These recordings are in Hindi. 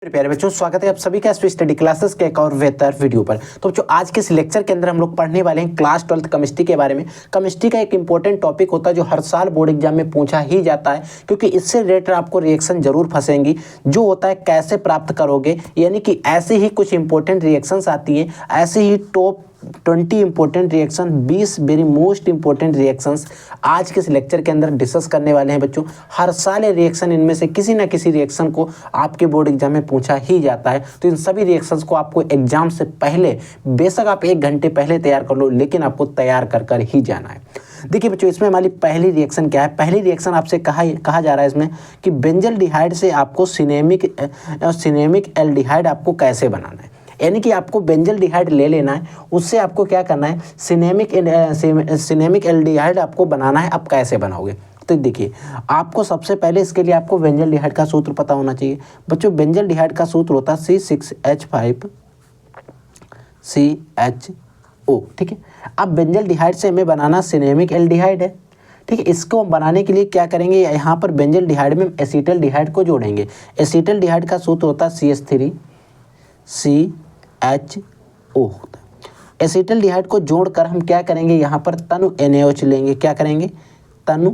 प्यारे बच्चों, स्वागत है आप सभी का एसपी स्टडी क्लासेस के एक और बेहतर वीडियो पर। तो बच्चों, आज के इस लेक्चर के अंदर हम लोग पढ़ने वाले हैं क्लास 12th केमिस्ट्री के बारे में। केमिस्ट्री का एक इंपॉर्टेंट टॉपिक होता है जो हर साल बोर्ड एग्जाम में पूछा ही जाता है, क्योंकि इससे रिलेटेड आपको रिएक्शन जरूर फंसेंगी। जो होता है कैसे प्राप्त करोगे, यानी कि ऐसे ही कुछ इंपॉर्टेंट रिएक्शंस आती हैं, ऐसे ही top 20 important reaction, 20 very most important reactions आज के इस लेक्चर के अंदर डिस्कस करने वाले हैं बच्चों। हर साल ये रिएक्शन, इनमें से किसी ना किसी रिएक्शन को आपके बोर्ड एग्जाम में पूछा ही जाता है। तो इन सभी रिएक्शंस को आपको एग्जाम से पहले, बेशक आप 1 घंटे पहले तैयार कर लो, लेकिन आपको तैयार कर कर ही जाना है। देखिए बच्चों, इसमें हमारी पहली रिएक्शन क्या है। पहली रिएक्शन आपसे कहा जा रहा है इसमें कि बेंजल्डिहाइड से आपको सिनेमिक एल्डिहाइड आपको कैसे बनाना है। यानी कि आपको बेंजल्डिहाइड ले लेना है, उससे आपको क्या करना है, सिनेमिक एल्डिहाइड आपको बनाना है। आप कैसे बनाओगे? तो देखिए, आपको सबसे पहले इसके लिए आपको बेंजल्डिहाइड का सूत्र पता होना चाहिए बच्चों। बेंजल्डिहाइड का सूत्र होता है C6H5CHO। ठीक है, अब बेंजल्डिहाइड से हमें बनाना सिनेमिक एल्डिहाइड है। ठीक है, इसको बनाने के लिए क्या करेंगे, यहाँ पर बेंजल्डिहाइड में एसिटल्डिहाइड को जोड़ेंगे। एसिटल्डिहाइड का सूत्र होता है CH3CHO होता है। एसिटल्डिहाइड को जोड़कर हम क्या करेंगे, यहाँ पर तनु NaOH लेंगे। क्या करेंगे, तनु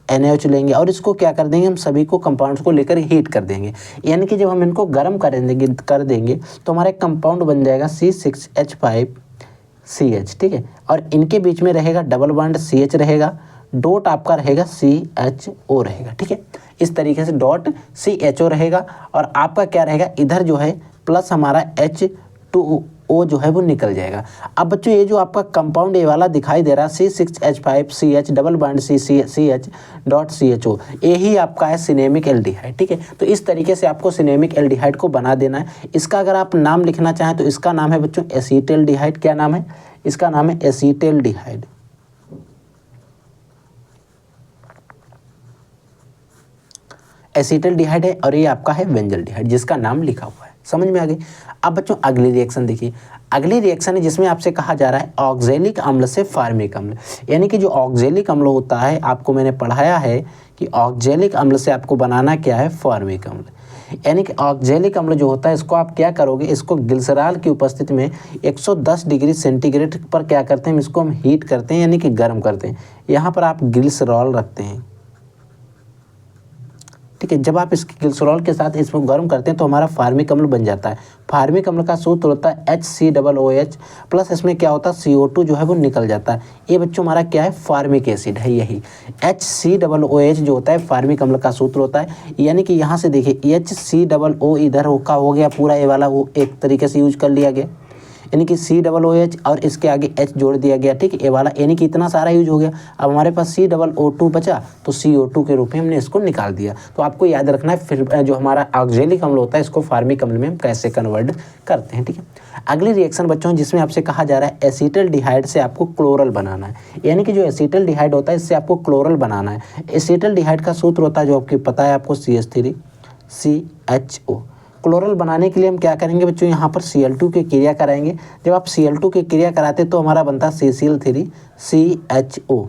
NaOH लेंगे, और इसको क्या कर देंगे, हम सभी को कंपाउंड्स को लेकर हीट कर देंगे। यानी कि जब हम इनको गर्म कर देंगे तो हमारा एक कंपाउंड बन जाएगा C6H5CH। ठीक है, और इनके बीच में रहेगा डबल बॉन्ड CH रहेगा, डॉट आपका रहेगा CHO रहेगा। ठीक है, इस तरीके से डॉट CHO रहेगा, और आपका क्या रहेगा, इधर जो है प्लस हमारा H2O जो है वो निकल जाएगा। अब बच्चों, ये जो आपका कंपाउंड ये वाला दिखाई दे रहा है C6H5CH double bond CH dot CHO, यही आपका है सिनेमिक एल्डिहाइड। ठीक है, तो इस तरीके से आपको सिनेमिक एल्डिहाइड को बना देना है। इसका अगर आप नाम लिखना चाहें तो इसका नाम है बच्चों एसीटल्डिहाइड। क्या नाम है इसका? नाम है एसीटल्डिहाइड। एसीटल्डिहाइड है, और ये आपका है बेंजल्डिहाइड जिसका नाम लिखा हुआ है। समझ में आ गई? अब बच्चों, अगली रिएक्शन देखिए। अगली रिएक्शन है जिसमें आपसे कहा जा रहा है ऑक्जेलिक अम्ल से फार्मिक अम्ल। यानी कि जो ऑक्जेलिक अम्ल होता है, आपको मैंने पढ़ाया है कि ऑक्जेलिक अम्ल से आपको बनाना क्या है, फार्मिक अम्ल। यानी कि ऑक्जेलिक अम्ल जो होता है, इसको आप क्या करोगे, इसको ग्लिसरॉल की उपस्थिति में 110 डिग्री सेंटीग्रेड पर क्या करते हैं, इसको हम हीट करते हैं, यानी कि गर्म करते हैं। यहाँ पर आप ग्लिसरॉल रखते हैं। ठीक है, जब आप इस ग्लिसरॉल के साथ इसको गर्म करते हैं तो हमारा फार्मिक अम्ल बन जाता है। फार्मिक अम्ल का सूत्र होता है HCOOH प्लस इसमें क्या होता है, CO2 जो है वो निकल जाता है। ये बच्चों हमारा क्या है, फार्मिक एसिड है। यही HCOOH जो होता है फार्मिक अम्ल का सूत्र होता है। यानी कि यहाँ से देखिए HCOO इधर का हो गया पूरा, ये वाला वो एक तरीके से यूज कर लिया गया, यानी कि COOH और इसके आगे H जोड़ दिया गया। ठीक है, ये वाला, यानी कि इतना सारा यूज हो गया। अब हमारे पास COO2 बचा, तो CO2 के रूप में हमने इसको निकाल दिया। तो आपको याद रखना है फिर जो हमारा ऑक्जेलिक अम्ल होता है, इसको फार्मिक अम्ल में हम कैसे कन्वर्ट करते हैं। ठीक है, अगली रिएक्शन बच्चों जिसमें आपसे कहा जा रहा है एसिटल्डिहाइड से आपको क्लोरल बनाना है। यानी कि जो एसिटल्डिहाइड होता है, इससे आपको क्लोरल बनाना है। एसिटल्डिहाइड का सूत्र होता है जो आपको पता है, आपको CH3CHO। क्लोरल बनाने के लिए हम क्या करेंगे बच्चों, यहाँ पर Cl2 की क्रिया कराएंगे। जब आप Cl2 की क्रिया कराते तो हमारा बनता है CCl3CHO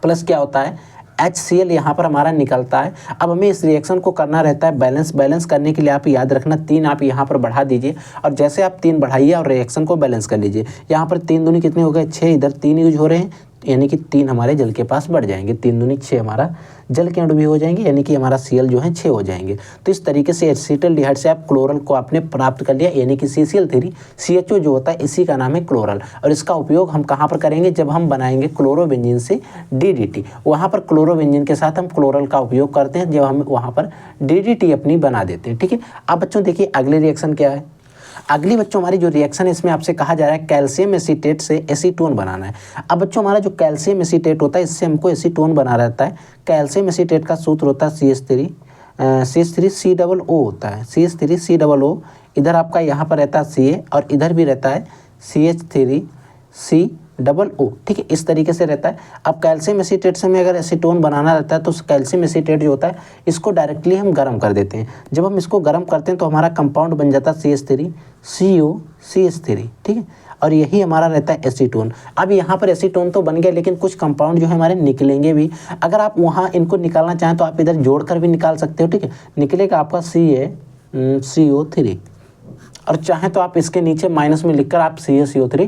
प्लस क्या होता है, HCl यहाँ पर हमारा निकलता है। अब हमें इस रिएक्शन को करना रहता है बैलेंस करने के लिए आप याद रखना 3 आप यहाँ पर बढ़ा दीजिए, और जैसे आप 3 बढ़ाइए और रिएक्शन को बैलेंस कर लीजिए। यहाँ पर 3 दूनी कितने हो गए, 6, इधर 3 यूज हो रहे हैं, यानी कि 3 हमारे जल के पास बढ़ जाएंगे। 3 दूनी 6 हमारा जल के अणु भी हो जाएंगे, यानी कि हमारा Cl जो है 6 हो जाएंगे। तो इस तरीके से एसिटल्डिहाइड से आप क्लोरल को आपने प्राप्त कर लिया, यानी कि CCl3CHO जो होता है इसी का नाम है क्लोरल। और इसका उपयोग हम कहाँ पर करेंगे, जब हम बनाएंगे क्लोरोबेंजीन से DDT। वहाँ पर क्लोरोबेंजीन के साथ हम क्लोरल का उपयोग करते हैं, जब हम वहाँ पर DDT अपनी बना देते हैं। ठीक है, अब बच्चों देखिए अगली रिएक्शन क्या है। अगली बच्चों हमारी जो रिएक्शन है, इसमें आपसे कहा जा रहा है कैल्शियम एसीटेट से एसीटोन बनाना है। अब बच्चों हमारा जो कैल्शियम एसीटेट होता है, इससे हमको एसीटोन बना रहता है। कैल्शियम एसीटेट का सूत्र होता है CH3COO होता है, CH3COO। इधर आपका यहाँ पर रहता है Ca, और इधर भी रहता है CH3COO। ठीक है, इस तरीके से रहता है। अब कैल्शियम एसीटेट से हमें अगर एसीटोन बनाना रहता है तो कैल्शियम एसीटेट जो होता है, इसको डायरेक्टली हम गर्म कर देते हैं। जब हम इसको गर्म करते हैं तो हमारा कंपाउंड बन जाता है CH3COCH3। ठीक है, और यही हमारा रहता है एसीटोन। अब यहाँ पर एसीटोन तो बन गया, लेकिन कुछ कंपाउंड जो है हमारे निकलेंगे भी। अगर आप वहाँ इनको निकालना चाहें तो आप इधर जोड़कर भी निकाल सकते हो। ठीक है, निकलेगा आपका CO3, और चाहे तो आप इसके नीचे माइनस में लिखकर आप CaCO3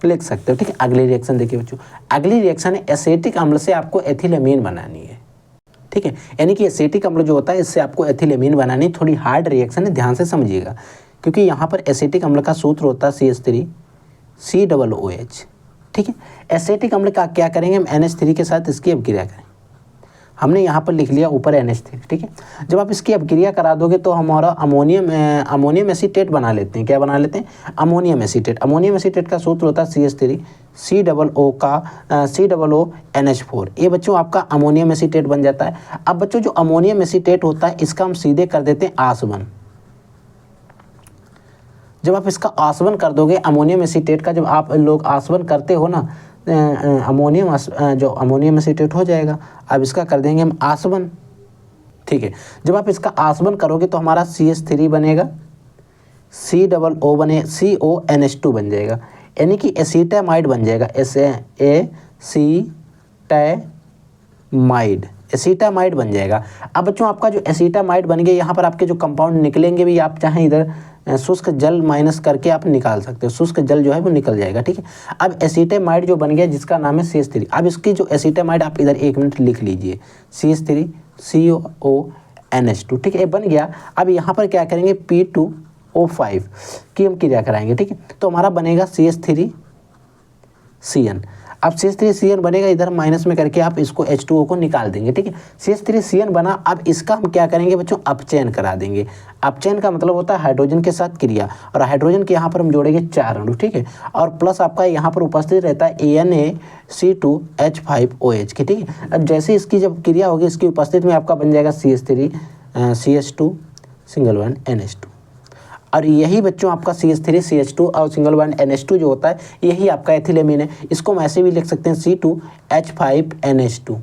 लिख सकते हो। ठीक है, अगली रिएक्शन देखिए बच्चों, अगली रिएक्शन है एसिटिक अम्ल से आपको एथिलेमीन बनानी है। ठीक है, यानी कि एसिटिक अम्ल जो होता है इससे आपको एथिलेमीन बनानी, थोड़ी हार्ड रिएक्शन है, ध्यान से समझिएगा, क्योंकि यहाँ पर एसिटिक अम्ल का सूत्र होता है CH3COOH। ठीक है, एसिटिक अम्ल का क्या करेंगे हम, NH3 के साथ इसकी अपक्रिया करें। हमने यहाँ पर लिख लिया ऊपर NH3। ठीक है, जब आप इसकी अपक्रिया करा दोगे तो हमारा अमोनियम एसीटेट बना लेते हैं। क्या बना लेते हैं, अमोनियम एसीटेट। अमोनियम एसीटेट का सूत्र होता है CH3COO का COONH4। ये बच्चों आपका अमोनियम एसीटेट बन जाता है। अब बच्चों जो अमोनियम एसीटेट होता है इसका हम सीधे कर देते हैं आसवन। जब आप इसका आसवन कर दोगे अमोनियम एसीटेट का, जब आप लोग आसवन करते हो ना, जो अमोनियम एसीटेट हो जाएगा। अब इसका कर देंगे हम आसवन। ठीक है, जब आप इसका आसवन करोगे तो हमारा CH3 बनेगा, COONH2 बन जाएगा, यानी कि एसीटामाइड बन जाएगा, एसीटामाइड बन जाएगा। अब बच्चों आपका जो एसीटामाइड बन गया, यहाँ पर आपके जो कंपाउंड निकलेंगे भी, आप चाहें इधर शुष्क जल माइनस करके आप निकाल सकते हो, शुष्क जल जो है वो निकल जाएगा। ठीक है, अब एसीटामाइड जो बन गया जिसका नाम है CH3। अब इसकी जो एसीटामाइड आप इधर 1 मिनट लिख लीजिए, CH3COONH2। ठीक है, बन गया। अब यहाँ पर क्या करेंगे, P2O5 की हम क्रिया कराएंगे। ठीक है, तो हमारा बनेगा CH3CN। अब CH3CN बनेगा, इधर माइनस में करके आप इसको H2O को निकाल देंगे। ठीक है, CH3CN बना। अब इसका हम क्या करेंगे बच्चों, अपचयन करा देंगे। अपचयन का मतलब होता है हाइड्रोजन के साथ क्रिया, और हाइड्रोजन के यहाँ पर हम जोड़ेंगे 4 अणु। ठीक है, और प्लस आपका यहाँ पर उपस्थित रहता है ANaC2H5OH की। ठीक है, अब जैसे इसकी जब क्रिया होगी इसकी उपस्थिति में आपका बन जाएगा CH3CH2 सिंगल बॉन्ड NH2। और यही बच्चों आपका CH3CH2 और सिंगल बॉन्ड NH2 जो होता है यही आपका एथिलेमीन है। इसको हम ऐसे भी लिख सकते हैं C2H5NH2,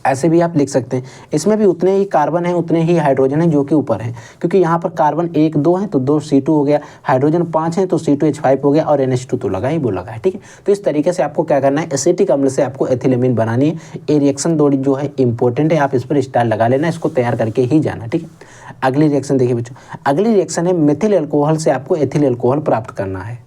ऐसे भी आप लिख सकते हैं। इसमें भी उतने ही कार्बन हैं, उतने ही हाइड्रोजन हैं जो कि ऊपर हैं, क्योंकि यहाँ पर कार्बन 1 2 है तो 2 C2 हो गया, हाइड्रोजन 5 है तो C2H5 हो गया, और NH2 तो लगा ही वो लगा है। ठीक है, तो इस तरीके से आपको क्या करना है, एसिटिक अम्ल से आपको एथिलेमीन बनानी है। ये रिएक्शन दो जो है इंपॉर्टेंट है, आप इस पर स्टार लगा लेना, इसको तैयार करके ही जाना। ठीक है, अगली रिएक्शन देखिए बच्चों, अगली रिएक्शन है मेथिल अल्कोहल से आपको एथिल अल्कोहल प्राप्त करना है।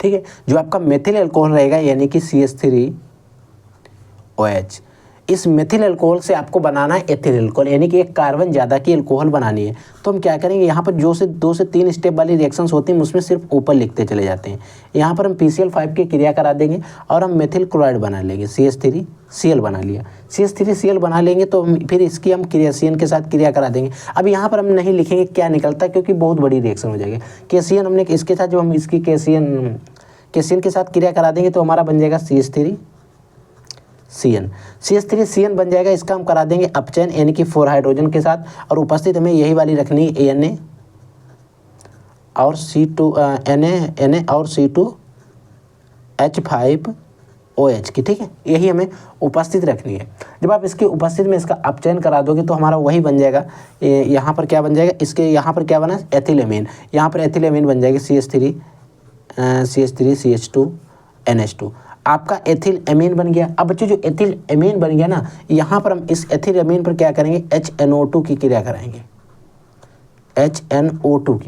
ठीक है, जो आपका मेथिल अल्कोहल रहेगा यानी कि CH3OH, इस मेथिल अल्कोहल से आपको बनाना है एथिल अल्कोहल, यानी कि एक कार्बन ज़्यादा की अल्कोहल बनानी है। तो हम क्या करेंगे, यहाँ पर जो से 2 से 3 स्टेप वाली रिएक्शंस होती हैं उसमें सिर्फ ऊपर लिखते चले जाते हैं। यहाँ पर हम PCl5 की क्रिया करा देंगे और हम मेथिल क्लोराइड बना लेंगे, CH3Cl बना लिया। CH3Cl बना लेंगे तो फिर इसकी हम KCN के साथ क्रिया करा देंगे। अब यहाँ पर हम नहीं लिखेंगे क्या निकलता है, क्योंकि बहुत बड़ी रिएक्शन हो जाएगी। KCN हमने इसके साथ, जब हम इसकी KCN के साथ क्रिया करा देंगे तो हमारा बन जाएगा CH3CN बन जाएगा। इसका हम करा देंगे अपचयन, यानी कि 4 हाइड्रोजन के साथ, और उपस्थित हमें यही वाली रखनी है Na और Na और C2H5OH की। ठीक है, यही हमें उपस्थित रखनी है। जब आप इसकी उपस्थिति में इसका अपचयन करा दोगे तो हमारा वही बन जाएगा। यहाँ पर क्या बन जाएगा, इसके यहाँ पर क्या बना, एथिलेमीन। यहाँ पर एथिलेमीन बन जाएगी CH3CH2NH2, आपका एथिल एमीन बन गया। अब बच्चों जो एथिल एमीन बन गया ना, यहाँ पर हम इस एथिल एमीन पर क्या करेंगे, HNO2 की क्रिया कराएंगे, HNO2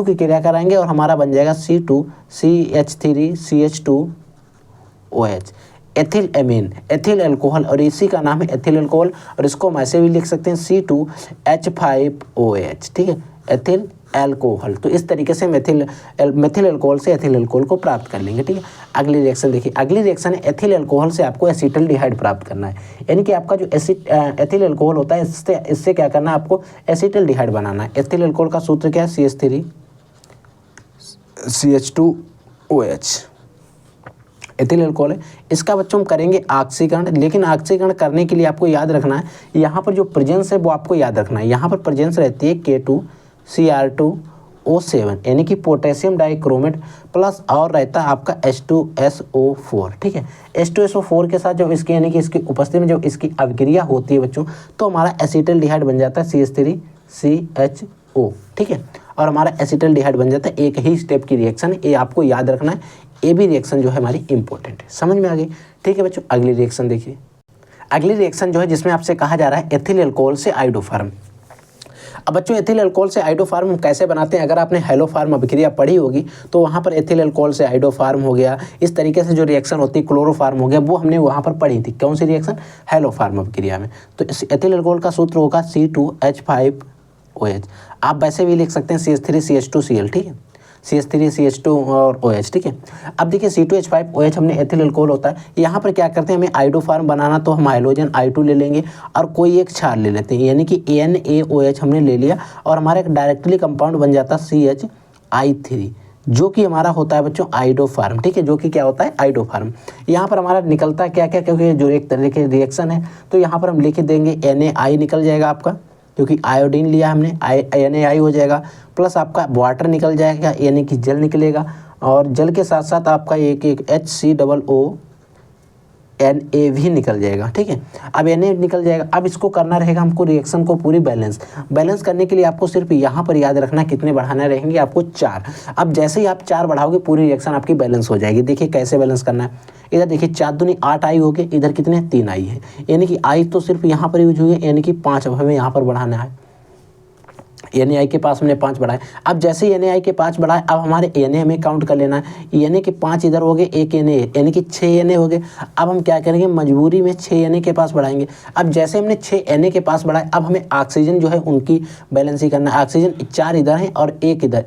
की क्रिया कराएंगे, और हमारा बन जाएगा C2CH3CH2OH, ethyl amine, ethyl alcohol, और इसी का नाम है एथिल अल्कोहल। और इसको हम ऐसे भी लिख सकते हैं C2H5OH। ठीक है, एथिल अल्कोहल। तो इस तरीके से मेथिल अल्कोहल से एथिल अल्कोहल को प्राप्त कर लेंगे। ठीक है, अगली रिएक्शन देखिए, अगली रिएक्शन है एथिल अल्कोहल से आपको एसिटल्डिहाइड प्राप्त करना है, यानी कि आपका जो एथिल अल्कोहल होता है इससे क्या करना है, आपको एसिटल्डिहाइड बनाना है। एथिल अल्कोहल का सूत्र क्या है, CH3CH2OH, एथिल अल्कोहल है। इसका बच्चों हम करेंगे ऑक्सीकरण, लेकिन ऑक्सीकरण करने के लिए आपको याद रखना है, यहाँ पर जो प्रेजेंस है वो आपको याद रखना है। यहाँ पर प्रेजेंस रहती है K2Cr2O7, यानी कि पोटेशियम डाइक्रोमेट, प्लस और रहता है आपका H2SO4। ठीक है, H2SO4 के साथ जब इसकी, यानी कि इसकी उपस्थिति में जब इसकी अभिक्रिया होती है बच्चों, तो हमारा एसिटल्डिहाइड बन जाता है CH3CHO। ठीक है, और हमारा एसिटल्डिहाइड बन जाता है। एक ही स्टेप की रिएक्शन है, ये आपको याद रखना है। ये भी रिएक्शन जो है हमारी इंपॉर्टेंट है, समझ में आ गई। ठीक है बच्चों, अगली रिएक्शन देखिए। अगली रिएक्शन जो है जिसमें आपसे कहा जा रहा है एथिल अल्कोहल से आइडोफॉर्म। अब बच्चों एथिल अल्कोहल से आइडोफार्म कैसे बनाते हैं, अगर आपने हेलोफार्म अभिक्रिया पढ़ी होगी तो वहाँ पर एथिल अल्कोहल से आइडोफार्म हो गया, इस तरीके से जो रिएक्शन होती है क्लोरोफार्म हो गया, वो हमने वहाँ पर पढ़ी थी। कौन सी रिएक्शन? हेलोफार्म अभिक्रिया में। तो इस एथिल अल्कोहल का सूत्र होगा C2H5OH। आप वैसे भी लिख सकते हैं CH3CH2Cl, ठीक है, CH3CH2 और OH, ठीक है। अब देखिए C2H5OH हमने एथिल अल्कोहल होता है, यहाँ पर क्या करते हैं, हमें आइडोफार्म बनाना तो हम हाइड्रोजन I2 ले लेंगे और कोई एक क्षार ले लेते हैं, यानी कि NaOH हमने ले लिया और हमारा एक डायरेक्टली कंपाउंड बन जाता है CHI3, जो कि हमारा होता है बच्चों आइडोफार्म, ठीक है, जो कि क्या होता है आइडोफार्म। यहाँ पर हमारा निकलता है क्या क्या, क्योंकि जो एक तरह के रिएक्शन है तो यहाँ पर हम लिख देंगे Na निकल जाएगा आपका, क्योंकि आयोडीन लिया हमने, Na हो जाएगा, प्लस आपका वाटर निकल जाएगा, यानी कि जल निकलेगा, और जल के साथ साथ आपका एक HCOONA भी निकल जाएगा, ठीक है। अब Na निकल जाएगा। अब इसको करना रहेगा हमको रिएक्शन को पूरी बैलेंस करने के लिए आपको सिर्फ यहाँ पर याद रखना कितने बढ़ाने रहेंगे आपको 4। अब जैसे ही आप 4 बढ़ाओगे पूरी रिएक्शन आपकी बैलेंस हो जाएगी। देखिए कैसे बैलेंस करना है, इधर देखिए 4 दूनी 8 आई हो गए, इधर कितने 3 आई है, यानी कि आई तो सिर्फ यहाँ पर यूज हुई है, यानी कि 5 अब हमें यहाँ पर बढ़ाना है। Na के पास हमने 5 बढ़ाए। अब जैसे ही Na के 5 बढ़ाए, अब हमारे Na हमें काउंट कर लेना है, Na के 5 इधर हो गए, 1 Na, यानी कि 6 Na हो गए। अब हम क्या करेंगे, मजबूरी में 6 Na के पास बढ़ाएंगे। अब जैसे हमने 6 Na के पास बढ़ाए, अब हमें ऑक्सीजन जो है उनकी बैलेंस ही करना है। ऑक्सीजन 4 इधर है और 1 इधर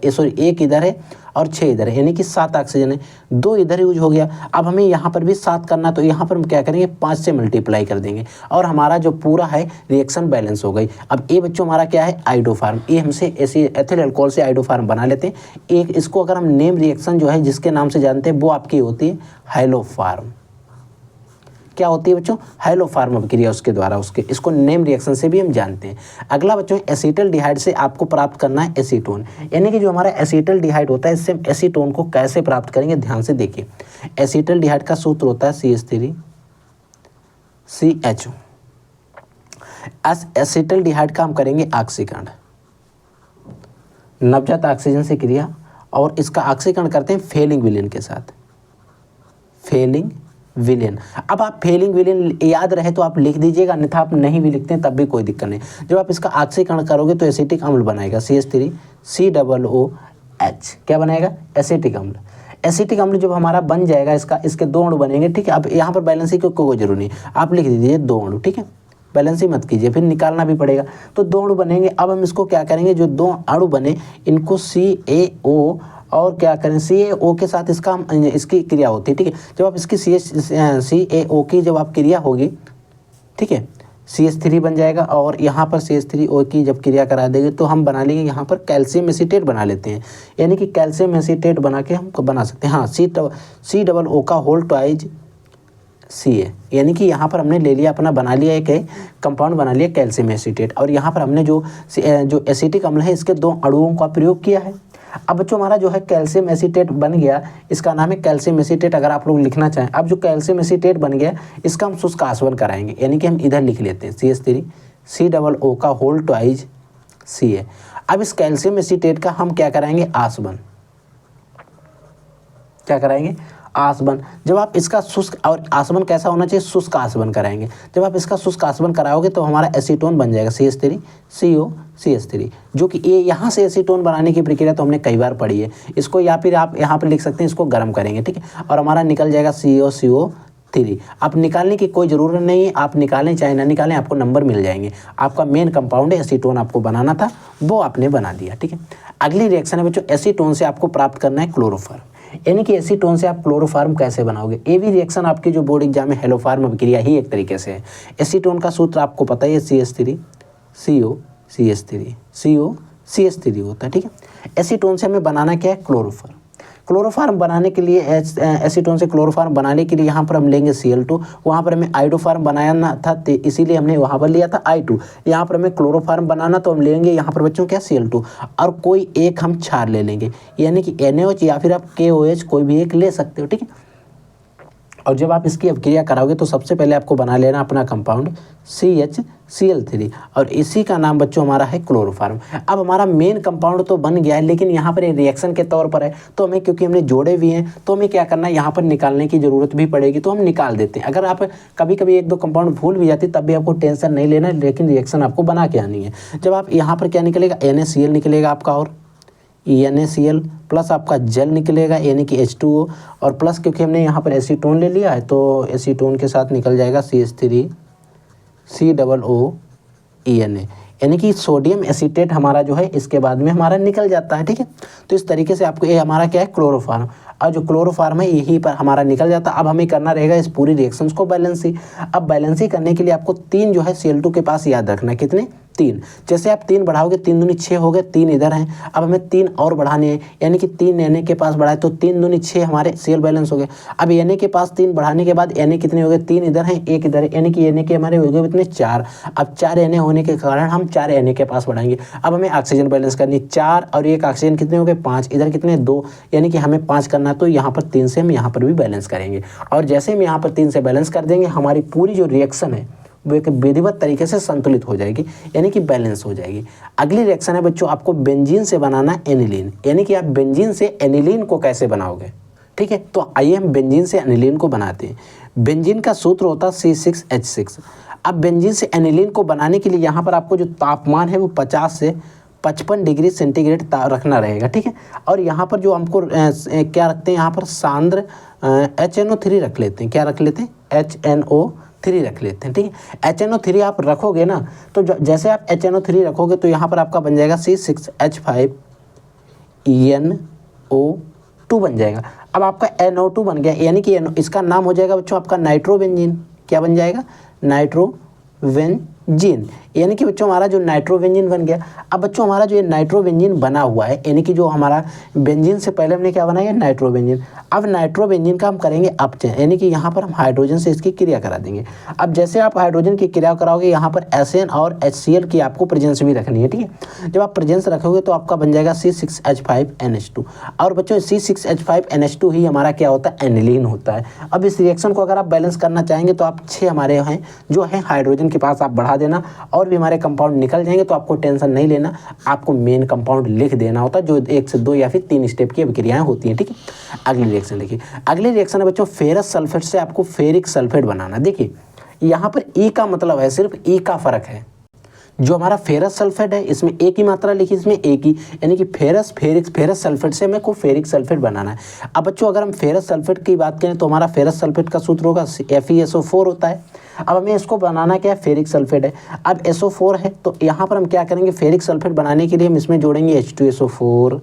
है और 6 इधर है, यानी कि 7 ऑक्सीजन है, 2 इधर यूज हो गया। अब हमें यहाँ पर भी 7 करना, तो यहाँ पर हम क्या करेंगे 5 से मल्टीप्लाई कर देंगे और हमारा जो पूरा है रिएक्शन बैलेंस हो गई। अब ये बच्चों हमारा क्या है आइडोफार्म, ये हमसे ऐसे एथिल अल्कोहल से आइडोफार्म बना लेते हैं। एक इसको अगर हम नेम रिएक्शन जो है जिसके नाम से जानते हैं वो आपकी होती है हेलोफार्म। क्या होती है बच्चों, हेलोफार्म अभिक्रिया, उसके द्वारा इसको नेम रिएक्शन से भी हम जानते हैं। अगला बच्चों एसीटल्डिहाइड से आपको प्राप्त करना है एसीटोन, यानी कि जो हमारा एसीटल्डिहाइड होता है इससे हम एसीटोन को कैसे प्राप्त करेंगे, ध्यान से देखिए। एसीटल्डिहाइड का सूत्र होता है CH3CHO। एसीटल्डिहाइड का हम करेंगे ऑक्सीकरण, नवजात ऑक्सीजन से क्रिया, और इसका ऑक्सीकरण करते हैं फेलिंग विलेन के साथ, फेलिंग विलेन। अब आप फेलिंग विलेन याद रहे तो आप लिख दीजिएगा, अन्यथा आप नहीं भी लिखते हैं तब भी कोई दिक्कत नहीं। जब आप इसका ऑक्सीकरण करोगे तो एसिटिक अम्ल बनेगा CH3COOH, क्या बनेगा एसिटिक अम्ल। एसिटिक अम्ल जब हमारा बन जाएगा इसके 2 अणु बनेंगे, ठीक है। अब यहाँ पर बैलेंस की कोई जरूरत नहीं, आप लिख दीजिए 2 अणु, ठीक है, बैलेंस ही मत कीजिए, फिर निकालना भी पड़ेगा। तो 2 अणु बनेंगे। अब हम इसको क्या करेंगे, जो 2 अणु बने इनको CaO और क्या करें CaO के साथ इसकी क्रिया होती है, ठीक है। जब आप इसकी CaO की जब आप क्रिया होगी, ठीक है, CH3 बन जाएगा और यहाँ पर CH3O की जब क्रिया करा देंगे तो हम बना लेंगे यहाँ पर कैल्शियम एसीटेट बना लेते हैं, यानी कि कैल्शियम एसीटेट बना के हम बना सकते हैं। हाँ, COO का होल ट्वाइज Ca, यानी कि यहाँ पर हमने ले लिया अपना, बना लिया एक कंपाउंड बना लिया कैल्शियम एसीटेट, और यहाँ पर हमने जो एसिटिक अम्ल है इसके 2 अणुओं का प्रयोग किया है। अब बच्चों हमारा जो है कैल्शियम एसीटेट बन गया, इसका नाम है कैल्शियम एसीटेट, अगर आप लोग लिखना चाहें। अब जो कैल्शियम एसीटेट बन गया इसका हम शुष्क आसवन कराएंगे, यानी कि हम इधर लिख लेते हैं CH3COO का होल ट्वाइज Ca। अब इस कैल्शियम एसीटेट का हम क्या कराएंगे आसवन, क्या कराएंगे आसवन। जब आप इसका शुष्क, और आसवन कैसा होना चाहिए, शुष्क आसवन कराएंगे। जब आप इसका शुष्क आसवन कराओगे तो हमारा एसीटोन बन जाएगा CH3COCH3, जो कि ये यहाँ से एसीटोन बनाने की प्रक्रिया तो हमने कई बार पढ़ी है। इसको या फिर आप यहाँ पर लिख सकते हैं, इसको गर्म करेंगे, ठीक है, और हमारा निकल जाएगा COCO3। आप निकालने की कोई ज़रूरत नहीं है, आप निकालें चाहे ना निकालें आपको नंबर मिल जाएंगे। आपका मेन कंपाउंड है एसीटोन, आपको बनाना था वो आपने बना दिया, ठीक है। अगली रिएक्शन है बच्चों एसीटोन से आपको प्राप्त करना है क्लोरोफार्म, यानी कि एसीटोन से आप क्लोरोफार्म कैसे बनाओगे। ये भी रिएक्शन आपकी जो बोर्ड एग्जाम में हेलोफार्म अभिक्रिया ही एक तरीके से है। एसीटोन का सूत्र आपको पता ही है CH3COCH3 होता है, ठीक है। एसीटोन से हमें बनाना क्या है क्लोरोफार्म। क्लोरोफार्म बनाने के लिए एसीटोन से क्लोरोफार्म बनाने के लिए यहाँ पर हम लेंगे Cl2, वहाँ पर हमें आइडोफार्म बनाना था तो इसीलिए हमने वहाँ पर लिया था I2। यहाँ पर हमें क्लोरोफार्म बनाना तो हम लेंगे यहाँ पर बच्चों क्या Cl2, और कोई एक हम क्षार ले लेंगे, यानी कि NaOH या फिर आप KOH कोई भी एक ले सकते हो, ठीक है। और जब आप इसकी अभिक्रिया कराओगे तो सबसे पहले आपको बना लेना अपना कंपाउंड CHCl3 और इसी का नाम बच्चों हमारा है क्लोरोफार्म। अब हमारा मेन कंपाउंड तो बन गया है, लेकिन यहाँ पर रिएक्शन के तौर पर है, तो हमें क्योंकि हमने जोड़े हुए हैं तो हमें क्या करना है, यहाँ पर निकालने की ज़रूरत भी पड़ेगी, तो हम निकाल देते हैं। अगर आप कभी कभी एक दो कंपाउंड भूल भी जाती तब भी आपको टेंशन नहीं लेना, लेकिन रिएक्शन आपको बना के आनी है। जब आप यहाँ पर क्या निकलेगा, NaCl निकलेगा आपका, और NaCl प्लस आपका जल निकलेगा यानी कि H2O, और प्लस क्योंकि हमने यहाँ पर एसीटोन ले लिया है तो एसीटोन के साथ निकल जाएगा CH3COO यानी कि सोडियम एसीटेट हमारा जो है इसके बाद में हमारा निकल जाता है। ठीक है, तो इस तरीके से आपको ये हमारा क्या है, क्लोरोफार्म, और जो क्लोरोफार्म है यही पर हमारा निकल जाता है। अब हमें करना रहेगा इस पूरी रिएक्शंस को बैलेंसी। अब बैलेंसी करने के लिए आपको 3 जो है Cl2 के पास याद रखना है, कितने, 3। जैसे आप 3 बढ़ाओगे, 3 दूनी 6 हो गए, 3 इधर हैं, अब हमें 3 और बढ़ाने हैं, यानी कि 3 Na के पास बढ़ाए तो 3 दूनी 6 हमारे Cl बैलेंस हो गए। अब Na के पास 3 बढ़ाने के बाद Na कितने हो गए, 3 इधर हैं, 1 इधर है, यानी कि Na के हमारे हो गए इतने 4। अब 4 Na होने के कारण हम 4 Na के पास बढ़ाएंगे। अब हमें ऑक्सीजन बैलेंस करनी, 4 और 1 ऑक्सीजन कितने हो गए, 5, इधर कितने 2, यानी कि हमें 5 करना, तो यहाँ पर 3 से हम यहाँ पर भी बैलेंस करेंगे। और जैसे हम यहाँ पर 3 से बैलेंस कर देंगे, हमारी पूरी जो रिएक्शन है वो एक विधिवत तरीके से संतुलित हो जाएगी, यानी कि बैलेंस हो जाएगी। अगली रिएक्शन है बच्चों, आपको बेंजीन से बनाना है एनिलीन, यानी कि आप बेंजीन से एनिलीन को कैसे बनाओगे। ठीक है, तो आइए हम बेंजीन से एनिलीन को बनाते हैं। बेंजीन का सूत्र होता है C6H6। अब बेंजीन से एनिलीन को बनाने के लिए यहाँ पर आपको जो तापमान है वो 50 से 55 डिग्री सेंटीग्रेड रखना रहेगा। ठीक है, और यहाँ पर जो हमको क्या रखते हैं, यहाँ पर सांद्र HNO3 रख लेते हैं। क्या रख लेते हैं, HNO3 रख लेते हैं। ठीक है, HNO3 आप रखोगे ना, तो जैसे आप HNO3 रखोगे तो यहाँ पर आपका बन जाएगा C6H5NO2 बन जाएगा। अब आपका NO2 बन गया, यानी कि इसका नाम हो जाएगा बच्चों आपका नाइट्रोबेंजीन। क्या बन जाएगा, नाइट्रोबेंजीन, यानी कि बच्चों हमारा जो नाइट्रोबेंजीन बन गया। अब बच्चों हमारा जो ये नाइट्रोबेंजीन बना हुआ है, यानी कि जो हमारा बेंजीन से पहले हमने क्या बनाया, नाइट्रोबेंजीन। अब नाइट्रोबेंजीन का हम करेंगे अपचयन, यानी कि यहाँ पर हम हाइड्रोजन से इसकी क्रिया करा देंगे। अब जैसे आप हाइड्रोजन की क्रिया कराओगे, यहाँ पर SN और HCl की आपको प्रेजेंस भी रखनी है। ठीक है, जब आप प्रेजेंस रखोगे तो आपका बन जाएगा C6H5NH2। और बच्चों C6H5NH2 ही हमारा क्या होता है, एनिलीन होता है। अब इस रिएक्शन को अगर आप बैलेंस करना चाहेंगे तो आप 6 हमारे हैं जो है हाइड्रोजन के पास आप बढ़ा देना, और भी हमारे कंपाउंड निकल जाएंगे, तो आपको टेंशन नहीं लेना। आपको मेन कंपाउंड लिख देना होता है, जो 1 से 2 या फिर 3 स्टेप की अभिक्रियाएं होती हैं। ठीक है, अगली रिएक्शन देखिए। अगली रिएक्शन है बच्चों फेरस सल्फेट से आपको फेरिक सल्फेट बनाना। देखिए यहाँ पर E का मतलब है, सिर्फ E का फर्क है। जो हमारा फेरस सल्फेट है इसमें एक ही मात्रा लिखी, इसमें एक ही, यानी कि फेरस सल्फेट से हमें को फेरिक सल्फेट बनाना है। अब बच्चों अगर हम फेरस सल्फेट की बात करें तो हमारा फेरस सल्फेट का सूत्र होगा FeSO4 होता है। अब हमें इसको बनाना क्या है, फेरिक सल्फेट है। अब SO4 है तो यहाँ पर हम क्या करेंगे, फेरिक सल्फेट बनाने के लिए हम इसमें जोड़ेंगे H2SO4।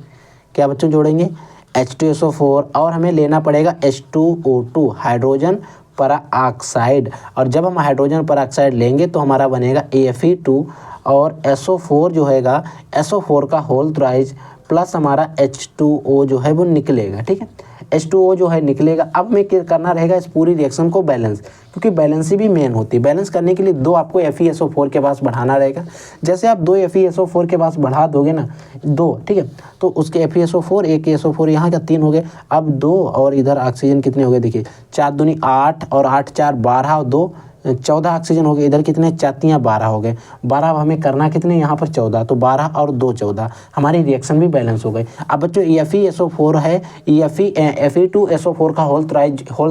क्या बच्चों जोड़ेंगे, H2SO4, और हमें लेना पड़ेगा H2O2 हाइड्रोजन पर ऑक्साइड। और जब हम हाइड्रोजन पर ऑक्साइड लेंगे तो हमारा बनेगा Fe2, और SO4 जो हैगा, SO4 का होल थ्राइज प्लस हमारा H2O जो है वो निकलेगा। ठीक है, H2O जो है निकलेगा। अब हमें क्या करना रहेगा, इस पूरी रिएक्शन को बैलेंस, क्योंकि बैलेंसी भी मेन होती है। बैलेंस करने के लिए 2 आपको FeSO4 के पास बढ़ाना रहेगा। जैसे आप 2 FeSO4 के पास बढ़ा दोगे ना, 2, ठीक है, तो उसके FeSO4 एक SO4 यहाँ का 3 हो गए। अब 2 और इधर ऑक्सीजन कितने हो गए, देखिए 4 दूनी 8 और 8 4 12 और 2 14 ऑक्सीजन हो गए। इधर कितने, 4 12 हो गए। 12 अब हमें करना कितने, यहाँ पर 14, तो 12 और 2 14, हमारी रिएक्शन भी बैलेंस हो गई। अब बच्चों FeSO4 है, Fe2SO4 का होल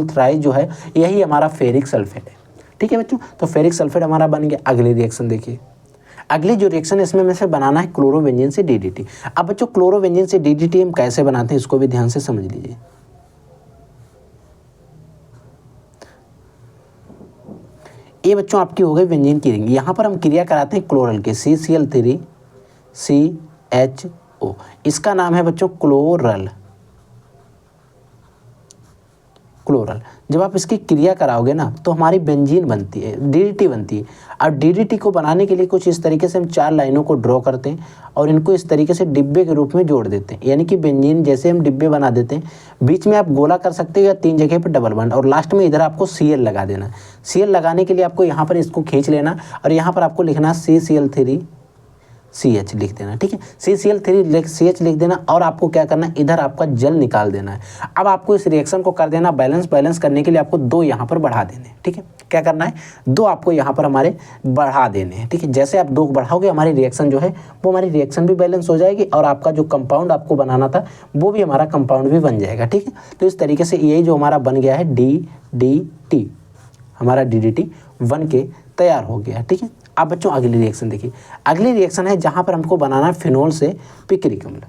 थ्राइज जो है यही हमारा फेरिक सल्फेट है। ठीक है बच्चों, तो फेरिक सल्फेट हमारा बन गया। अगली रिएक्शन देखिए। अगली जो रिएक्शन है इसमें में से बनाना है क्लोरोबेंजीन से DDT। अब बच्चों क्लोरोबेंजीन से DDT हम कैसे बनाते हैं इसको भी ध्यान से समझ लीजिए। ये बच्चों आपकी हो गई बेंजीन की रिंग। यहाँ पर हम क्रिया कराते हैं क्लोरल के, CCl3CHO, इसका नाम है बच्चों क्लोरल। जब आप इसकी क्रिया कराओगे ना तो हमारी बेंजीन बनती है, DDT बनती है। अब DDT को बनाने के लिए कुछ इस तरीके से हम 4 लाइनों को ड्रॉ करते हैं और इनको इस तरीके से डिब्बे के रूप में जोड़ देते हैं, यानी कि बेंजीन जैसे हम डिब्बे बना देते हैं। बीच में आप गोला कर सकते हो या 3 जगह पर डबल बॉन्ड, और लास्ट में इधर आपको Cl लगा देना। Cl लगाने के लिए आपको यहाँ पर इसको खींच लेना और यहाँ पर आपको लिखना CCl3 CH लिख देना, ठीक है, CCl3 CH लिख देना। और आपको क्या करना है, इधर आपका जल निकाल देना है। अब आपको इस रिएक्शन को कर देना बैलेंस। बैलेंस करने के लिए आपको 2 यहाँ पर बढ़ा देने हैं, ठीक है। क्या करना है, 2 आपको यहाँ पर हमारे बढ़ा देने हैं, ठीक है। जैसे आप 2 बढ़ाओगे हमारी रिएक्शन जो है वो हमारी रिएक्शन भी बैलेंस हो जाएगी और आपका जो कंपाउंड आपको बनाना था वो भी हमारा कंपाउंड भी बन जाएगा, ठीक है। तो इस तरीके से यही जो हमारा बन गया है DDT, हमारा DDT बन के तैयार हो गया, ठीक है। अब बच्चों अगली रिएक्शन देखिए। अगली रिएक्शन है जहाँ पर हमको बनाना है फिनोल से पिक्रिक अम्ल।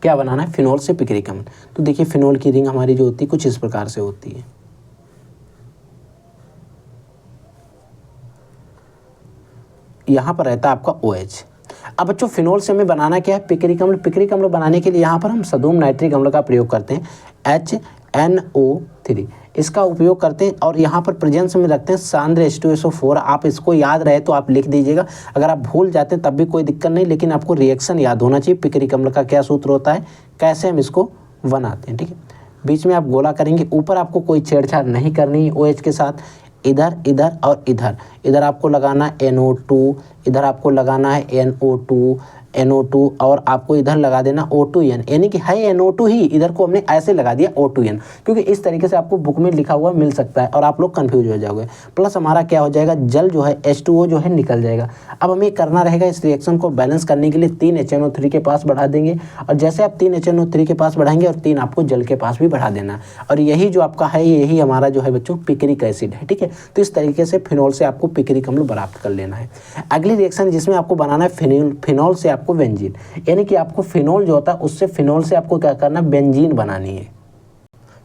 क्या बनाना है, फिनोल से पिक्रिक अम्ल। तो देखिए फिनोल की रिंग हमारी जो होती है कुछ इस प्रकार से होती है। यहाँ पर रहता है आपका OH। अब बच्चों फिनोल से हमें बनाना क्या है, पिक्रिक अम्ल। पिक्रिक अम्ल बनाने के लिए यहाँ पर हम सदुम नाइट्रिक अम्ल का प्रयोग करते हैं, HNO3 इसका उपयोग करते हैं। और यहाँ पर प्रेजेंस में रखते हैं सांद्र H2SO4। आप इसको याद रहे तो आप लिख दीजिएगा, अगर आप भूल जाते हैं तब भी कोई दिक्कत नहीं, लेकिन आपको रिएक्शन याद होना चाहिए। पिक्रिक अम्ल का क्या सूत्र होता है, कैसे हम इसको बनाते हैं, ठीक है। बीच में आप गोला करेंगे, ऊपर आपको कोई छेड़छाड़ नहीं करनी है OH के साथ। इधर इधर और इधर, इधर आपको लगाना है NO2, इधर आपको लगाना है NO2 और आपको इधर लगा देना O2N, यानी कि है NO2 ही, इधर को हमने ऐसे लगा दिया O2N, क्योंकि इस तरीके से आपको बुक में लिखा हुआ मिल सकता है और आप लोग कंफ्यूज हो जाओगे। प्लस हमारा क्या हो जाएगा, जल जो है H2O जो है निकल जाएगा। अब हमें करना रहेगा इस रिएक्शन को बैलेंस करने के लिए 3 HNO3 के पास बढ़ा देंगे, और जैसे आप 3 HNO3 के पास बढ़ाएंगे और 3 आपको जल के पास भी बढ़ा देना। और यही जो आपका है, यही हमारा जो है बच्चों पिक्रिक एसिड है, ठीक है। तो इस तरीके से फिनोल से आपको पिक्रिक अम्ल प्राप्त कर लेना है। अगली रिएक्शन जिसमें आपको बनाना है फिनोल से आपको बेंजीन, यानी कि आपको फिनोल जो होता है उससे फिनोल से आपको क्या करना है, बेंजीन बनानी है।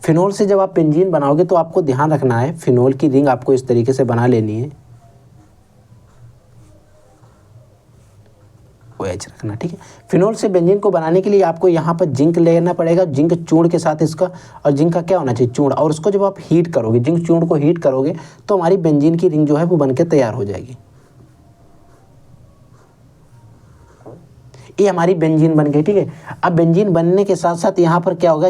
फिनोल से जब आप बेंजीन बनाओगे तो आपको ध्यान रखना है, फिनोल की रिंग आपको इस तरीके से बना लेनी है, OH रखना, ठीक है। फिनोल से बेंजीन को बनाने के लिए आपको यहाँ पर जिंक लेना पड़ेगा, जिंक चूर्ण के साथ इसका, और जिंक का क्या होना चाहिए, चूर्ण। और उसको जब आप हीट करोगे, जिंक चूर्ण को हीट करोगे तो हमारी बेंजीन की रिंग जो है वो बन के तैयार हो जाएगी। ये हमारी बेंजीन बन गई, ठीक है। अब बेंजीन बनने के साथ साथ यहाँ पर क्या होगा,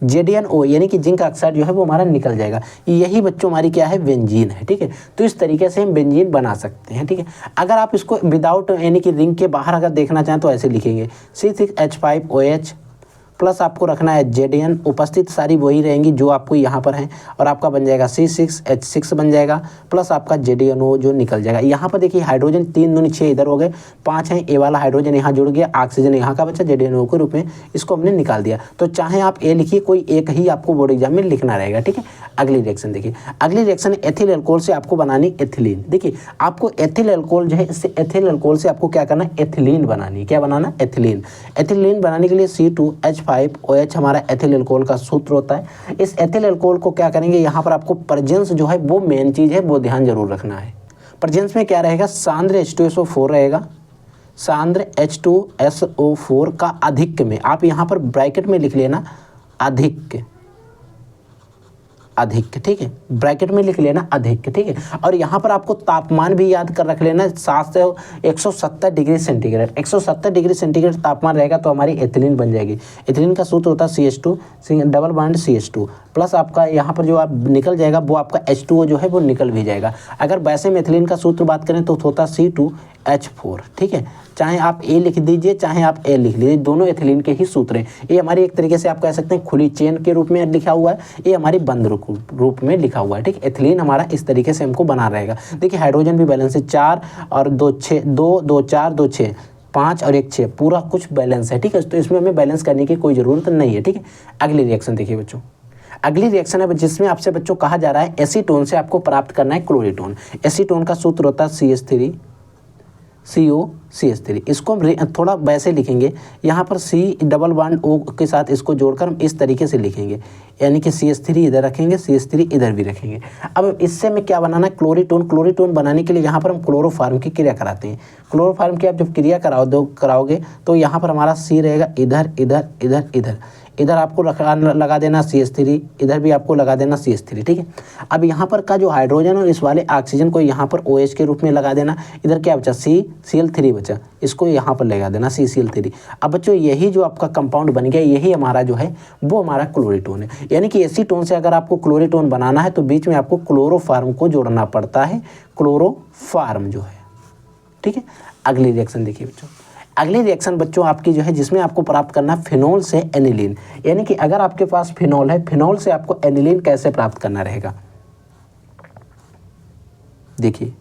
ZNO यानी कि जिंक ऑक्साइड जो है वो हमारा निकल जाएगा। यही बच्चों हमारी क्या है, बेंजीन है, ठीक है। तो इस तरीके से हम बेंजीन बना सकते हैं, ठीक है। अगर आप इसको विदाउट यानी कि रिंग के बाहर अगर देखना चाहें तो ऐसे लिखेंगे C6H5OH प्लस आपको रखना है ZN, उपस्थित सारी वही रहेंगी जो आपको यहाँ पर हैं, और आपका बन जाएगा C6H6 बन जाएगा, प्लस आपका ZNO जो निकल जाएगा। यहाँ पर देखिए हाइड्रोजन 3 दूनी 6 इधर हो गए, 5 हैं, ए वाला हाइड्रोजन यहाँ जुड़ गया, ऑक्सीजन यहाँ का बचा, ZNO के रूप में इसको हमने निकाल दिया। तो चाहे आप ए लिखिए, कोई एक ही आपको बोर्ड एग्जाम में लिखना रहेगा, ठीक है। अगली रिएक्शन देखिए, अगली रिएक्शन एथिल एल्कोहल से आपको बनानी एथिलीन। देखिए आपको एथिल एल्कोहल जो है, इससे एथिल एल्कोहल से आपको क्या करना है, एथिलीन बनानी। क्या बनाना, एथिलीन। एथिलीन बनाने के लिए C2H5OH हमारा एथिल एल्कोहल का सूत्र होता है। इस एथिल एल्कोहल को क्या करेंगे, यहाँ पर आपको प्रेजेंस जो है वो मेन चीज़ है, वो ध्यान जरूर रखना है। प्रेजेंस में क्या रहेगा, सांद्र H2SO4 रहेगा, सांद्र H2SO4 का अधिक में, आप यहाँ पर ब्रैकेट में लिख लेना अधिक, ठीक है, ब्रैकेट में लिख लेना अधिक, ठीक है। और यहाँ पर आपको तापमान भी याद कर रख लेना, 7 से 170 डिग्री सेंटीग्रेड, 170 डिग्री सेंटीग्रेड तापमान रहेगा तो हमारी एथिलीन बन जाएगी। एथिलीन का सूत्र होता है CH2 double bond CH2 plus आपका यहाँ पर जो आप निकल जाएगा वो आपका H2O जो है वो निकल भी जाएगा। अगर वैसे में एथिलीन का सूत्र बात करें तो होता C2H4, ठीक है। चाहे आप ए लिख दीजिए, चाहे आप ए लिख लीजिए, दोनों एथिलीन के ही सूत्र हैं। ये हमारी एक तरीके से आप कह सकते हैं खुली चेन के रूप में लिखा हुआ है, ये हमारी बंद रूप में लिखा हुआ है, ठीक। एथिलीन हमारा इस तरीके से हमको बना रहेगा। देखिए हाइड्रोजन भी बैलेंस है, 4 और 2 6, 2 2 4 2 6, 5 और 1 6, पूरा कुछ बैलेंस है, ठीक है। तो इसमें हमें बैलेंस करने की कोई ज़रूरत नहीं है, ठीक है। अगली रिएक्शन देखिए बच्चों, अगली रिएक्शन है जिसमें आपसे बच्चों कहा जा रहा है एसीटोन से आपको प्राप्त करना है क्लोरीटोन। एसीटोन का सूत्र होता है CH3, इसको हम थोड़ा वैसे लिखेंगे, यहाँ पर C डबल बॉन्ड O के साथ इसको जोड़कर हम इस तरीके से लिखेंगे, यानी कि CH3 इधर रखेंगे, CH3 इधर भी रखेंगे। अब इससे हमें क्या बनाना है, क्लोरीटोन। क्लोरीटोन बनाने के लिए यहाँ पर हम क्लोरोफार्म की क्रिया कराते हैं। क्लोरोफार्म की आप जब क्रिया कराओगे तो यहाँ पर हमारा C रहेगा इधर इधर इधर इधर, इधर आपको लगा देना CH3, इधर भी आपको लगा देना CH3, ठीक है। अब यहाँ पर का जो हाइड्रोजन और इस वाले ऑक्सीजन को यहाँ पर OH के रूप में लगा देना। इधर क्या बचा, CCl3 बचा, इसको यहाँ पर लगा देना CCl3। अब बच्चों यही जो आपका कंपाउंड बन गया, यही हमारा जो है वो हमारा क्लोरीटोन है। यानी कि एसीटोन से अगर आपको क्लोरीटोन बनाना है तो बीच में आपको क्लोरोफार्म को जोड़ना पड़ता है, क्लोरोफार्म जो है, ठीक है। अगली रिएक्शन देखिए बच्चों, अगली रिएक्शन बच्चों आपकी जो है जिसमें आपको प्राप्त करना है फिनोल से एनिलीन, यानी कि अगर आपके पास फिनोल है, फिनोल से आपको एनिलीन कैसे प्राप्त करना रहेगा। देखिए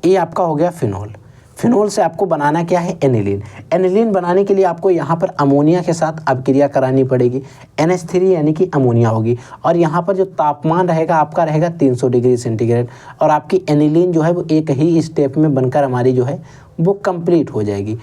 ये आपका हो गया फिनोल, फिनोल से आपको बनाना क्या है एनिलीन। एनिलीन बनाने के लिए आपको यहाँ पर अमोनिया के साथ अभिक्रिया करानी पड़ेगी, NH3 यानी कि अमोनिया होगी, और यहाँ पर जो तापमान रहेगा आपका रहेगा 300 डिग्री सेंटीग्रेड, और आपकी एनिलीन जो है वो एक ही स्टेप में बनकर हमारी जो है वो कंप्लीट हो जाएगी।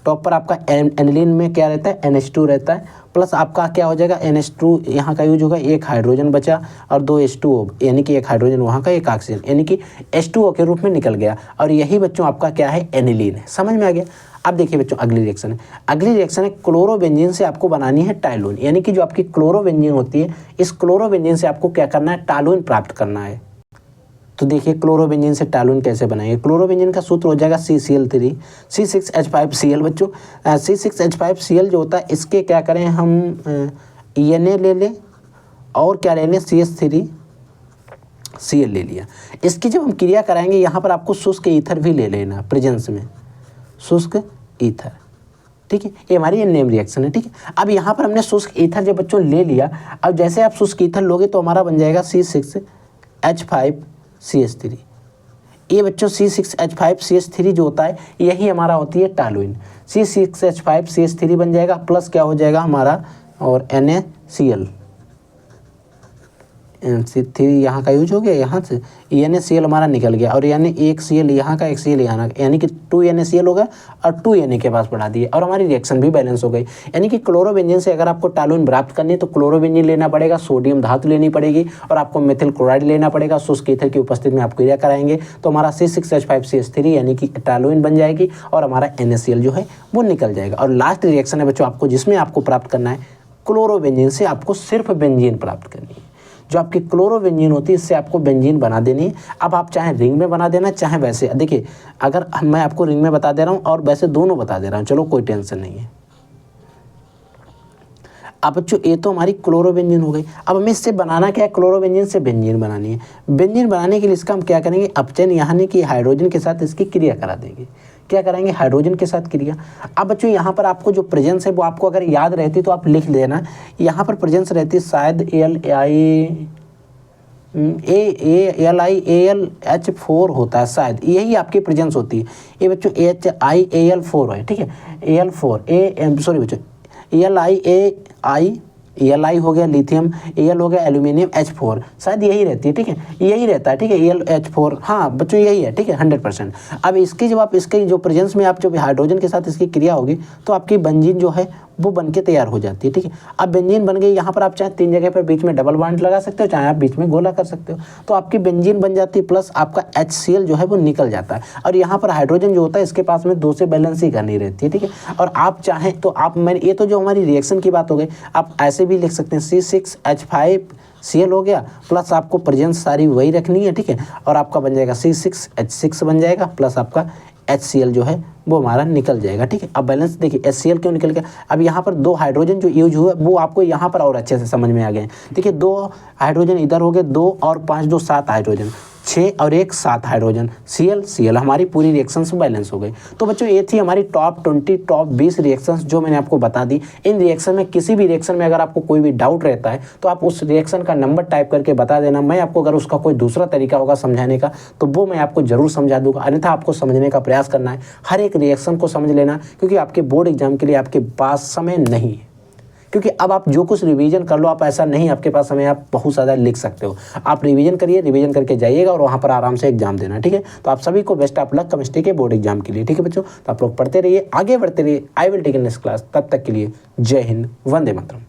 टॉप पर आपका एनिलीन में क्या रहता है NH2 रहता है, प्लस आपका क्या हो जाएगा NH2 यहाँ का यूज होगा, एक हाइड्रोजन बचा और 2 H2O, यानी कि एक हाइड्रोजन वहाँ का एक ऑक्सीजन, यानी कि H2O के रूप में निकल गया, और यही बच्चों आपका क्या है एनिलीन है। समझ में आ गया। अब देखिए बच्चों अगली रिएक्शन है, अगली रिएक्शन है क्लोरोबेंजीन से आपको बनानी है टाइलून, यानी कि जो आपकी क्लोरोबेंजीन होती है, इस क्लोरोबेंजीन से आपको क्या करना है टाइलून प्राप्त करना है। तो देखिए क्लोरोबेंजीन से टाइलून कैसे बनाएंगे। क्लोरोबेंजीन का सूत्र हो जाएगा CCl3 C6H5Cl बच्चों। C6H5Cl जो होता है इसके क्या करें हम Na ले लें और क्या ले लें CH3Cl ले लिया। इसकी जब हम क्रिया कराएंगे यहाँ पर आपको शुष्क ईथर भी ले लेना प्रेजेंस में, शुष्क ईथर, ठीक है। ये हमारी नेम रिएक्शन है, ठीक है। अब यहाँ पर हमने शुष्क ईथर जब बच्चों ले लिया, अब जैसे आप शुष्क ईथर लोगे तो हमारा बन जाएगा C6H5CH3। ये बच्चों C6H5CH3 जो होता है यही हमारा होती है टाइलून। C6H5CH3 बन जाएगा, प्लस क्या हो जाएगा हमारा और NaCl, NC3 यहाँ का यूज हो गया, यहाँ से NaCl हमारा निकल गया, और यानी एक Cl यहाँ का एक Cl यहाँ का, यानी कि 2 NaCl हो गया और 2 Na के पास बढ़ा दिए, और हमारी रिएक्शन भी बैलेंस हो गई। यानी कि क्लोरोबेंजीन से अगर आपको टाइलून प्राप्त करनी है तो क्लोरोबेंजीन लेना पड़ेगा, सोडियम धातु लेनी पड़ेगी, और आपको मेथिल क्लोराइड लेना पड़ेगा। शुष्क ईथर की उपस्थिति में आप क्रिया कराएंगे तो हमारा C6H5CH3 यानी कि टाइलून बन जाएगी, और हमारा NaCl जो है वो निकल जाएगा। और लास्ट रिएक्शन है बच्चों आपको जिसमें आपको प्राप्त करना है क्लोरोबेंजीन से आपको सिर्फ बेंजीन प्राप्त करनी है। जो आपकी क्लोरोबेंजीन होती है इससे आपको बेंजीन बना देनी है। अब आप चाहे रिंग में बना देना चाहे वैसे, देखिए अगर मैं आपको रिंग में बता दे रहा हूँ और वैसे दोनों बता दे रहा हूँ, चलो कोई टेंशन नहीं है। अब बच्चों ये तो हमारी क्लोरोबेंजीन हो गई। अब हमें इससे बनाना क्या है, क्लोरोबेंजीन से बेंजीन बनानी है। बेंजीन बनाने के लिए इसका हम क्या करेंगे, अपचयन यानी कि हाइड्रोजन के साथ इसकी क्रिया करा देंगे। क्या कराएंगे, हाइड्रोजन के साथ क्रिया। अब बच्चों यहाँ पर आपको जो प्रेजेंस है वो आपको अगर याद रहती तो आप लिख देना, यहाँ पर प्रेजेंस रहती शायद AlIALH4 होता है शायद, यही आपकी प्रेजेंस होती है। ये बच्चों HiAl4 है, ठीक है। सॉरी बच्चों Li हो गया लिथियम, Al हो गया एल्यूमिनियम, H4 शायद यही रहती है, ठीक है, यही रहता है, ठीक है। AlH4 हाँ बच्चों यही है, ठीक है 100%। अब इसकी जब आप इसके जो प्रेजेंस में आप जब हाइड्रोजन के साथ इसकी क्रिया होगी तो आपकी बेंजीन जो है वो बन के तैयार हो जाती है, ठीक है। अब बेंजीन बन गई, यहाँ पर आप चाहे 3 जगह पर बीच में डबल बॉन्ड लगा सकते हो, चाहे आप बीच में गोला कर सकते हो, तो आपकी बेंजीन बन जाती है, प्लस आपका HCl जो है वो निकल जाता है। और यहाँ पर हाइड्रोजन जो होता है इसके पास में 2 से बैलेंस ही करनी रहती है, ठीक है। और आप चाहें तो आप मैंने ये तो जो हमारी रिएक्शन की बात हो गई, आप ऐसे भी लिख सकते हैं C6H5Cl हो गया, प्लस आपको प्रेजेंस सारी वही रखनी है, ठीक है। और आपका बन जाएगा C6H6 बन जाएगा, प्लस आपका HCl जो है वो हमारा निकल जाएगा, ठीक है। अब बैलेंस देखिए HCl क्यों निकल गया, अब यहाँ पर 2 हाइड्रोजन जो यूज हुआ वो आपको यहाँ पर और अच्छे से समझ में आ गए। देखिए 2 हाइड्रोजन इधर हो गए, 2 और 5 2 7 हाइड्रोजन, 6 और 1 7 हाइड्रोजन, Cl हमारी पूरी रिएक्शंस बैलेंस हो गई। तो बच्चों ये थी हमारी टॉप 20 टॉप 20 रिएक्शंस जो मैंने आपको बता दी। इन रिएक्शन में किसी भी रिएक्शन में अगर आपको कोई भी डाउट रहता है तो आप उस रिएक्शन का नंबर टाइप करके बता देना। मैं आपको अगर उसका कोई दूसरा तरीका होगा समझाने का तो वो मैं आपको जरूर समझा दूंगा, अन्यथा आपको समझने का प्रयास करना है। हर एक रिएक्शन को समझ लेना, क्योंकि आपके बोर्ड एग्जाम के लिए आपके पास समय नहीं है। क्योंकि अब आप जो कुछ रिवीजन कर लो, आप ऐसा नहीं आपके पास समय आप बहुत ज़्यादा लिख सकते हो। आप रिवीजन करिए, रिवीजन करके जाइएगा और वहाँ पर आराम से एग्जाम देना, ठीक है। तो आप सभी को बेस्ट ऑफ लक केमिस्ट्री के बोर्ड एग्जाम के लिए, ठीक है बच्चों। तो आप लोग पढ़ते रहिए, आगे बढ़ते रहिए। I will take in next class. तब तक के लिए जय हिंद, वंदे मातरम।